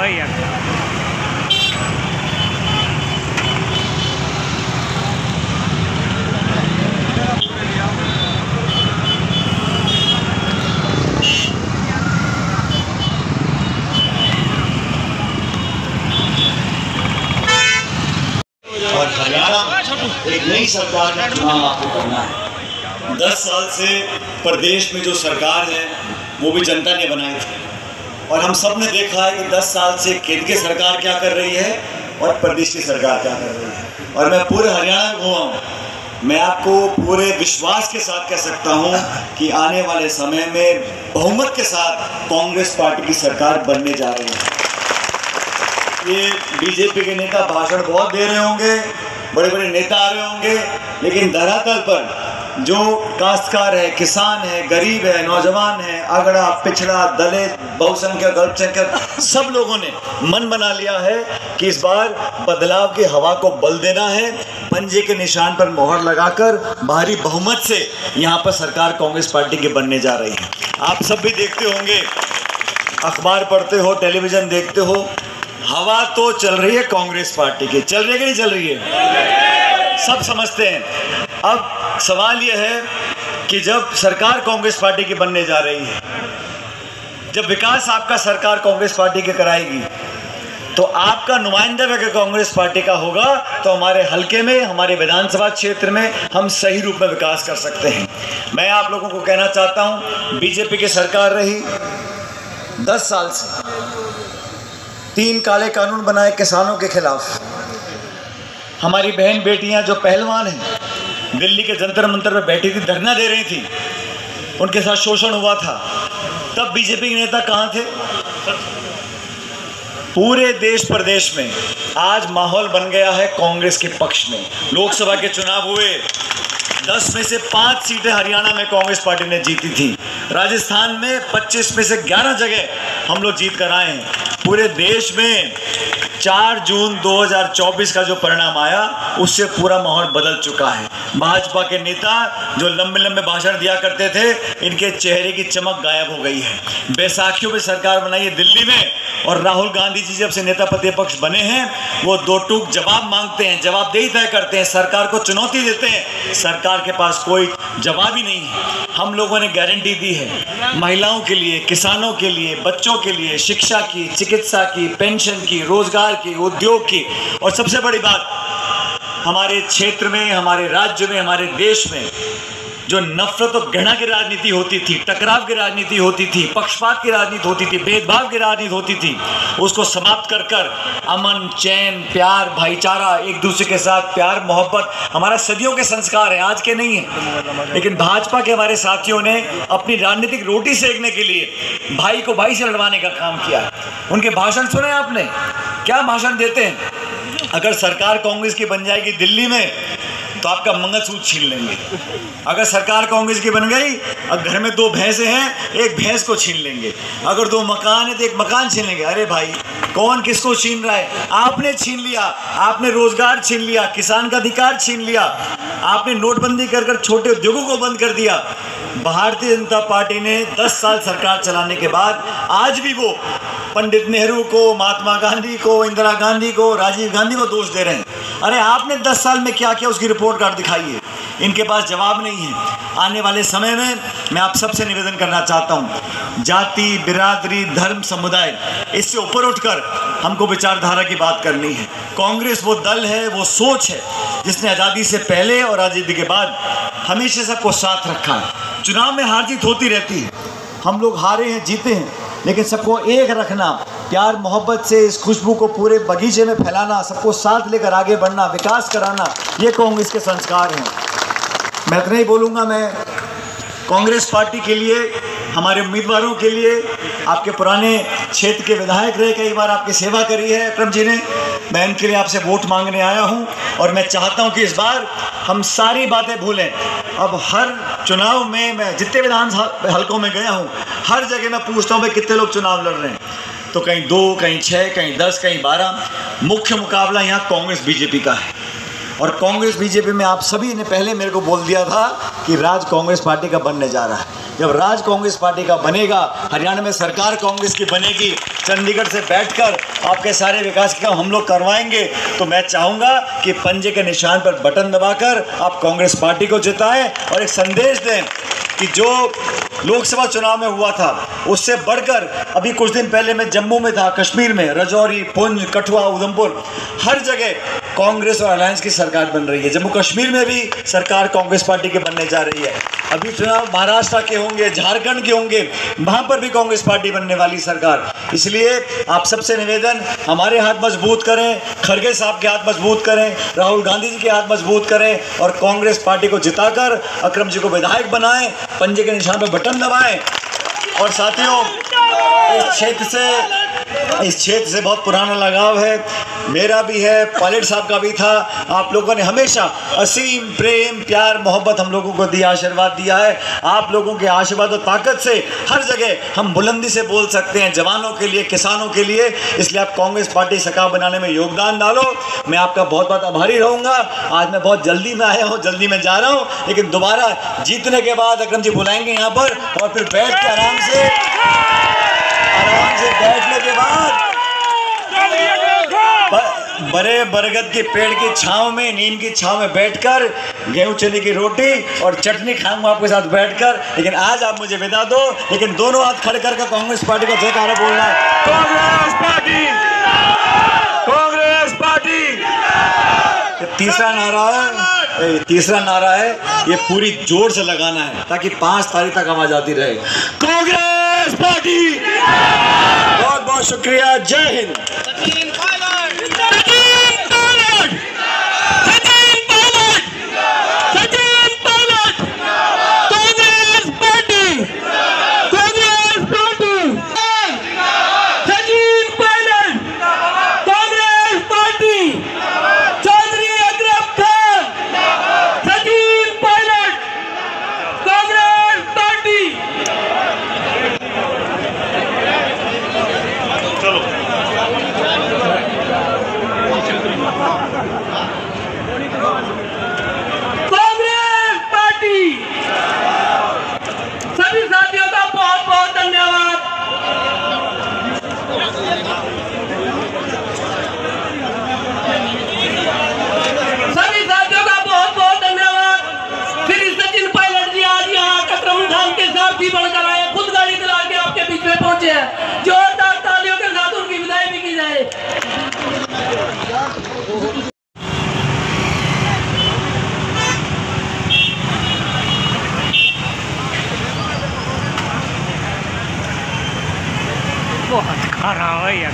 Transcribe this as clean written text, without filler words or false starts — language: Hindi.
वही है। और हरियाणा एक नई सरकार का चुनाव आपको करना है। 10 साल से प्रदेश में जो सरकार है वो भी जनता ने बनाई थी और हम सब ने देखा है कि 10 साल से केंद्र की सरकार क्या कर रही है और प्रदेश की सरकार क्या कर रही है। और मैं पूरे हरियाणा में घूमा हूँ, मैं आपको पूरे विश्वास के साथ कह सकता हूँ कि आने वाले समय में बहुमत के साथ कांग्रेस पार्टी की सरकार बनने जा रही है। ये बीजेपी के नेता भाषण बहुत दे रहे होंगे, बड़े बड़े नेता आ रहे होंगे, लेकिन धरातल पर जो काश्तकार है, किसान है, गरीब है, नौजवान है, अगड़ा, पिछड़ा, दलित, बहुसंख्यक, अल्पसंख्यक, सब लोगों ने मन बना लिया है कि इस बार बदलाव की हवा को बल देना है। पंजे के निशान पर मोहर लगाकर भारी बहुमत से यहाँ पर सरकार कांग्रेस पार्टी की बनने जा रही है। आप सब भी देखते होंगे, अखबार पढ़ते हो, टेलीविजन देखते हो, हवा तो चल रही है कांग्रेस पार्टी की। चल रही है कि नहीं चल रही है? सब समझते हैं। अब सवाल यह है कि जब सरकार कांग्रेस पार्टी की बनने जा रही है, जब विकास आपका सरकार कांग्रेस पार्टी की कराएगी, तो आपका नुमाइंदा अगर कांग्रेस पार्टी का होगा तो हमारे हलके में, हमारे विधानसभा क्षेत्र में हम सही रूप में विकास कर सकते हैं। मैं आप लोगों को कहना चाहता हूं, बीजेपी की सरकार रही 10 साल से, 3 काले कानून बनाए किसानों के खिलाफ। हमारी बहन बेटियां जो पहलवान हैं, दिल्ली के जंतर मंतर पर बैठी थी, धरना दे रही थी, उनके साथ शोषण हुआ था, तब बीजेपी के नेता कहाँ थे? पूरे देश प्रदेश में आज माहौल बन गया है कांग्रेस के पक्ष में। लोकसभा के चुनाव हुए, 10 में से 5 सीटें हरियाणा में कांग्रेस पार्टी ने जीती थी। राजस्थान में 25 में से 11 जगह हम लोग जीत कर आए हैं। पूरे देश में 4 जून 2024 का जो परिणाम आया, उससे पूरा माहौल बदल चुका है। भाजपा के नेता जो लंबे लंबे भाषण दिया करते थे, इनके चेहरे की चमक गायब हो गई है। बैसाखियों में सरकार बनाई है दिल्ली में, और राहुल गांधी जी जब से नेता प्रतिपक्ष बने हैं, वो 2 टूक जवाब मांगते हैं, जवाबदेही तय करते हैं, सरकार को चुनौती देते हैं। सरकार के पास कोई जवाब ही नहीं है। हम लोगों ने गारंटी दी है महिलाओं के लिए, किसानों के लिए, बच्चों के लिए, शिक्षा की, चिकित्सा की, पेंशन की, रोजगार की, उद्योग की, और सबसे बड़ी बात, हमारे क्षेत्र में, हमारे राज्य में, हमारे देश में जो नफरत और घृणा की राजनीति होती थी, टकराव की राजनीति होती थी, पक्षपात की राजनीति होती थी, भेदभाव की राजनीति होती थी, उसको समाप्त कर कर अमन, चैन, प्यार, भाईचारा, एक दूसरे के साथ प्यार मोहब्बत हमारा सदियों के संस्कार है, आज के नहीं है। लेकिन भाजपा के हमारे साथियों ने अपनी राजनीतिक रोटी सेकने के लिए भाई को भाई से लड़वाने का काम किया। उनके भाषण सुने आपने? क्या भाषण देते हैं? अगर सरकार कांग्रेस की बन जाएगी दिल्ली में तो आपका मंगलसूत्र छीन लेंगे। अगर सरकार कांग्रेस की बन गई, अब घर में 2 भैंसे हैं, एक भैंस को छीन लेंगे। अगर 2 मकान है तो एक मकान छीन लेंगे। अरे भाई, कौन किसको छीन रहा है? आपने छीन लिया, आपने रोजगार छीन लिया, किसान का अधिकार छीन लिया, आपने नोटबंदी कर कर छोटे उद्योगों को बंद कर दिया। भारतीय जनता पार्टी ने 10 साल सरकार चलाने के बाद आज भी वो पंडित नेहरू को, महात्मा गांधी को, इंदिरा गांधी को, राजीव गांधी को दोष दे रहे हैं। अरे आपने 10 साल में क्या किया, उसकी रिपोर्ट कार्ड दिखाइए। इनके पास जवाब नहीं है। आने वाले समय में मैं आप सबसे निवेदन करना चाहता हूँ, जाति, बिरादरी, धर्म, समुदाय, इससे ऊपर उठकर हमको विचारधारा की बात करनी है। कांग्रेस वो दल है, वो सोच है जिसने आज़ादी से पहले और आज़ादी के बाद हमेशा सबको साथ रखा है। चुनाव में हार जीत होती रहती है, हम लोग हारे हैं, जीते हैं, लेकिन सबको एक रखना, प्यार मोहब्बत से इस खुशबू को पूरे बगीचे में फैलाना, सबको साथ लेकर आगे बढ़ना, विकास कराना, ये कांग्रेस के संस्कार हैं। मैं इतना ही बोलूँगा। मैं कांग्रेस पार्टी के लिए, हमारे उम्मीदवारों के लिए, आपके पुराने क्षेत्र के विधायक रहे, कई बार आपकी सेवा करी है अक्रम जी ने, मैं इनके लिए आपसे वोट मांगने आया हूँ। और मैं चाहता हूँ कि इस बार हम सारी बातें भूलें। अब हर चुनाव में मैं जितने विधान हलकों में गया हूँ, हर जगह मैं पूछता हूँ भाई कितने लोग चुनाव लड़ रहे हैं, तो कहीं 2, कहीं 6, कहीं 10, कहीं 12। मुख्य मुकाबला यहाँ कांग्रेस बीजेपी का है। और कांग्रेस बीजेपी में आप सभी ने पहले मेरे को बोल दिया था कि राज कांग्रेस पार्टी का बनने जा रहा है। जब राज कांग्रेस पार्टी का बनेगा, हरियाणा में सरकार कांग्रेस की बनेगी, चंडीगढ़ से बैठकर आपके सारे विकास के काम हम लोग करवाएंगे, तो मैं चाहूँगा कि पंजे के निशान पर बटन दबाकर आप कांग्रेस पार्टी को जिताएं और एक संदेश दें कि जो लोकसभा चुनाव में हुआ था उससे बढ़कर अभी कुछ दिन पहले मैं जम्मू में था, कश्मीर में, राजौरी, पुंछ, कठुआ, उधमपुर, हर जगह कांग्रेस और अलायंस की सरकार बन रही है। जम्मू कश्मीर में भी सरकार कांग्रेस पार्टी के बनने जा रही है। अभी चुनाव महाराष्ट्र के होंगे, झारखंड के होंगे, वहाँ पर भी कांग्रेस पार्टी बनने वाली सरकार। इसलिए आप सबसे निवेदन, हमारे हाथ मजबूत करें, खड़गे साहब के हाथ मजबूत करें, राहुल गांधी जी के हाथ मजबूत करें और कांग्रेस पार्टी को जिताकर अकरम जी को विधायक बनाएं, पंजे के निशान पर बटन दबाएं। और साथियों, इस क्षेत्र से बहुत पुराना लगाव है, मेरा भी है, पायलट साहब का भी था। आप लोगों ने हमेशा असीम प्रेम, प्यार, मोहब्बत हम लोगों को दिया, आशीर्वाद दिया है। आप लोगों के आशीर्वाद और ताकत से हर जगह हम बुलंदी से बोल सकते हैं, जवानों के लिए, किसानों के लिए। इसलिए आप कांग्रेस पार्टी सरकार बनाने में योगदान डालो। मैं आपका बहुत बहुत आभारी रहूँगा। आज मैं बहुत जल्दी में आया हूँ, जल्दी में जा रहा हूँ, लेकिन दोबारा जीतने के बाद अकरम जी बुलाएंगे यहाँ पर और फिर बैठ के आराम से बैठने के बाद बड़े बरगद के पेड़ की छांव में, नीम की छांव में बैठकर गेहूं चने की रोटी और चटनी खाऊंगा आपके साथ बैठकर। लेकिन आज आप मुझे विदा दो, लेकिन दोनों हाथ खड़े करके कांग्रेस पार्टी का जयकारा बोलना है। Congress party, Congress party. तीसरा नारा है, ये पूरी जोर से लगाना है ताकि 5 तारीख तक आवाज आती रहे। कांग्रेस पार्टी। बहुत बहुत शुक्रिया। जय हिंद। बढ़कर आए, खुद गाड़ी दिला के आपके बीच में पहुंचे हैं। जोरदार तालियों के साथ उनकी विदाई भी की जाए। बहुत खराब है यार।